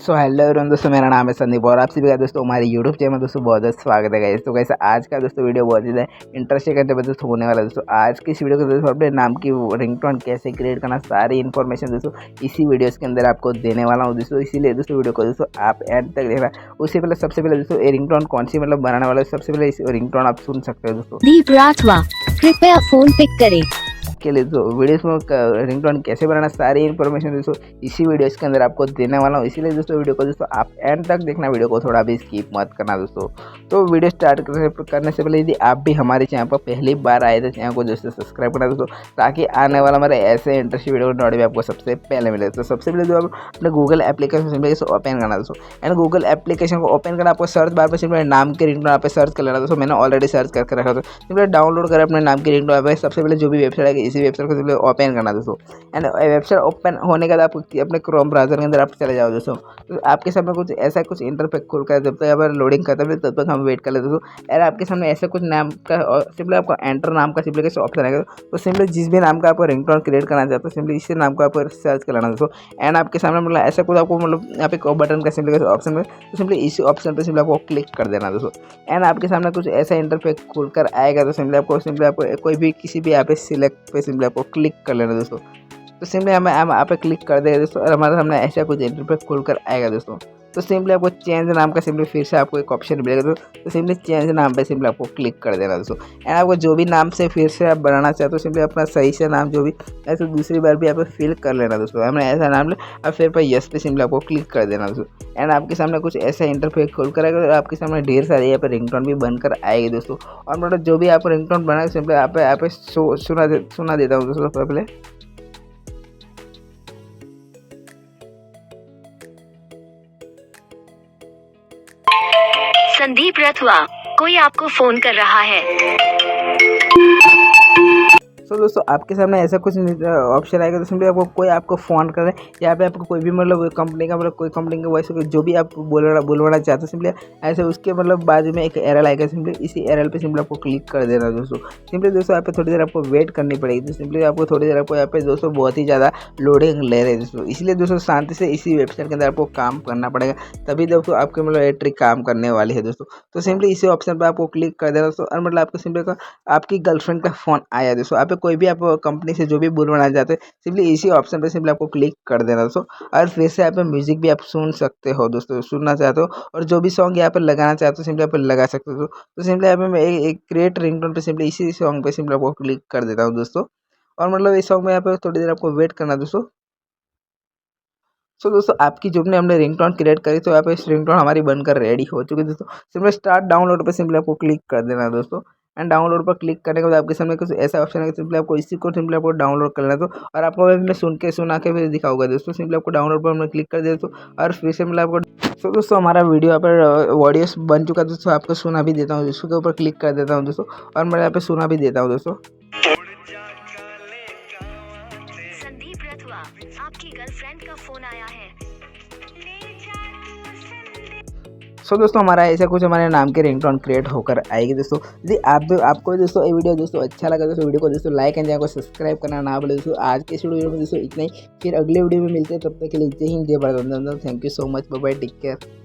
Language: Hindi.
सो हेलो एवरीवन दोस्तों, मेरा नाम है संदीप और आप सभी का दोस्तों हमारे यूट्यूब चैनल में दोस्तों बहुत बहुत स्वागत है गाइस। तो कैसे आज का दोस्तों वीडियो बहुत ज़्यादा इंटरेस्टिंग करते हुए दोस्तों होने वाला है। दोस्तों आज की इस वीडियो को दोस्तों अपने नाम की रिंगटोन कैसे क्रिएट करना, सारी इन्फॉर्मेशन दोस्तों इसी वीडियोज़ के अंदर आपको देने वाला हूँ दोस्तों। इसीलिए दोस्तों वीडियो को दोस्तों आप एंड तक देखना। उससे पहले सबसे पहले दोस्तों ये रिंगटोन कौन सी बनाने वाला है, सबसे पहले इस रिंगटोन आप सुन सकते हो दोस्तों। दीप राठवा, कृपया फोन पिक करें। के लिए तो वीडियोस में रिंगटोन कैसे बनाना, सारी इन्फॉर्मेशन दोस्तों इसी वीडियोस के अंदर आपको देने वाला हूँ। इसीलिए दोस्तों वीडियो को दोस्तों आप एंड तक देखना, वीडियो को थोड़ा भी स्किप मत करना दोस्तों। तो वीडियो स्टार्ट करने से पहले यदि आप भी हमारे चैनल पर पहली बार आए तो चैनल को दोस्तों सब्सक्राइब करना दोस्तों, ताकि आने वाला हमारे ऐसे इंटरेस्टिंग वीडियो का नोटिफिकेशन आपको सबसे पहले मिले। तो सबसे पहले जो आप अपने गूगल एप्लीकेशन सिंपली ओपन करना दोस्तों। एंड गूगल एप्लीकेशन को ओपन करना, आपको सर्च बार पर सिंपली नाम के रिंगटोन आप सर्च कर लेना दोस्तों। मैंने ऑलरेडी सर्च करके रखा था, सिंपली डाउनलोड कर अपने नाम के रिंगटोन पे। सबसे पहले जो भी वेबसाइट है इसी वेबसाइट को सिंपली ओपन करना दोस्तों। एंड वेबसाइट ओपन होने के बाद आप अपने क्रोम ब्राउजर के अंदर आप चले जाओ दोस्तों। तो आपके सामने कुछ ऐसा कुछ इंटरफेस खुल कर, जब तक यहाँ पर लोडिंग करता है तब तक हम वेट कर लेते दोस्तों। और आपके सामने ऐसा कुछ नाम का सिंपली आपको एंटर नाम का सिंपली कैसे ऑप्शन आएगा, तो सिंपली जिस भी नाम का आपको रिंगटोन क्रिएट करना चाहते हो सिंपली इसी नाम को आप सर्च कर लेना दोस्तों। एंड आपके सामने मतलब ऐसा कुछ आपको मतलब यहाँ पे बटन का सिंपली कैसे ऑप्शन में, तो सिंपली इसी ऑप्शन पर सिंपली आपको क्लिक कर देना दोस्तों। एंड आपके सामने कुछ ऐसा इंटरफेस खुलकर आएगा, तो सिंपली आपको कोई भी किसी भी यहाँ पे सिलेक्ट पे सिंपली आपको क्लिक कर लेना दोस्तों। तो सिंपली हम यहाँ पे क्लिक कर देंगे दोस्तों और हमारे सामने ऐसा कुछ इंटरफेस खुलकर आएगा दोस्तों। तो सिंपली आपको चेंज नाम का सिंपली फिर से आपको एक ऑप्शन मिलेगा दोस्तों। तो सिंपली चेंज नाम पे सिंपली आपको क्लिक कर देना दोस्तों। एंड आपको जो भी नाम से फिर से आप बनाना चाहते हो सिंपली अपना सही से नाम जो भी ऐसे दूसरी बार भी आप फिल कर लेना दोस्तों। हमने ऐसा नाम ले और फिर पर यस पे सिंपली आपको क्लिक कर देना दोस्तों। एंड आपके सामने कुछ ऐसा इंटरफेस खुल कर आएगा और आपके सामने ढेर सारी यहाँ पे रिंगटोन भी बनकर आएगी दोस्तों। और मतलब जो भी आप रिंगटोन बनाए सिंपली आप पे सुना देता हूँ दोस्तों। सबसे पहले संदीप राठवा, कोई आपको फोन कर रहा है। तो दोस्तों आपके सामने ऐसा कुछ ऑप्शन आएगा, तो सिंपली आपको कोई आपको फ़ोन करे, यहाँ पे आपको कोई भी मतलब कंपनी का मतलब कोई कंपनी का वॉइस जो भी आप बुलवाना चाहते हो सिंपली ऐसे उसके मतलब बाजू में एक एरर आएगा, सिंपली इसी एरर पे सिंपली आपको क्लिक कर देना दोस्तों। सिंपली दोस्तों यहाँ पे थोड़ी देर आपको वेट करनी पड़ेगी। तो सिंपली आपको थोड़ी देर आपको यहाँ पे दोस्तों बहुत ही ज़्यादा लोडिंग ले रहे हैं दोस्तों। इसलिए दोस्तों शांति से इसी वेबसाइट के अंदर आपको काम करना पड़ेगा, तभी दोस्तों आपके मतलब ये ट्रिक काम करने वाली है दोस्तों। तो सिंपली इसी ऑप्शन पर आपको क्लिक कर देना दोस्तों। और मतलब आपको सिंपली आपकी गर्लफ्रेंड का फ़ोन आया दोस्तों। आप कोई भी आप कंपनी से जो भी बुलवाना चाहते हैं सिंपली इसी ऑप्शन पे सिंपली आपको क्लिक कर देना दोस्तों। और फिर से यहाँ पे म्यूजिक भी आप सुन सकते हो दोस्तों, सुनना चाहते हो और जो भी सॉन्ग यहाँ पर लगाना चाहते हो सिंपली आप लगा सकते हो। तो सिंपली यहाँ पे मैं एक क्रिएट रिंगटोन पे सिंपली इसी सॉन्ग पे सिंपली आपको क्लिक कर देता हूँ दोस्तों। और मतलब इस सॉन्ग में यहाँ पे थोड़ी देर आपको वेट करना दोस्तों। सो दोस्तों आपकी जो भी हमने रिंगटोन क्रिएट करी तो यहाँ पे इस रिंगटोन हमारी बनकर रेडी हो चुकी है दोस्तों। सिंपली स्टार्ट डाउनलोड पे सिंपली आपको क्लिक कर देना दोस्तों। एंड डाउनलोड पर क्लिक करने के बाद आपके सामने कुछ ऐसा ऑप्शन है कि सिंपली आपको इसी को सिंपली आपको डाउनलोड कर लेना तो। और आपको मैं सुना के भी दिखाऊंगा दोस्तों। सिंपली आपको डाउनलोड पर हमने क्लिक कर दिया दोस्तों और फिर से मतलब आपको तो दोस्तों हमारा वीडियो यहाँ पर ऑडियोस बन चुका है दोस्तों। आपको सुना भी देता हूँ, इसके ऊपर क्लिक कर देता हूँ दोस्तों और मैं यहाँ पे सुना भी देता हूँ दोस्तों। संदीप राठवा, आपकी गर्लफ्रेंड का फोन आया है। सो दोस्तों हमारा ऐसा कुछ हमारे नाम के रिंगटोन क्रिएट होकर आएगी दोस्तों। यदि आपको दोस्तों ये वीडियो दोस्तों अच्छा लगा दोस्तों, वीडियो को दोस्तों लाइक एंड चैनल को सब्सक्राइब करना ना भूलें दोस्तों। आज के इस वीडियो में दोस्तों इतना ही, फिर अगले वीडियो में मिलते हैं, तब तक के लिए जय हिंद जय Bharat. Thank you so much, bye bye, take care.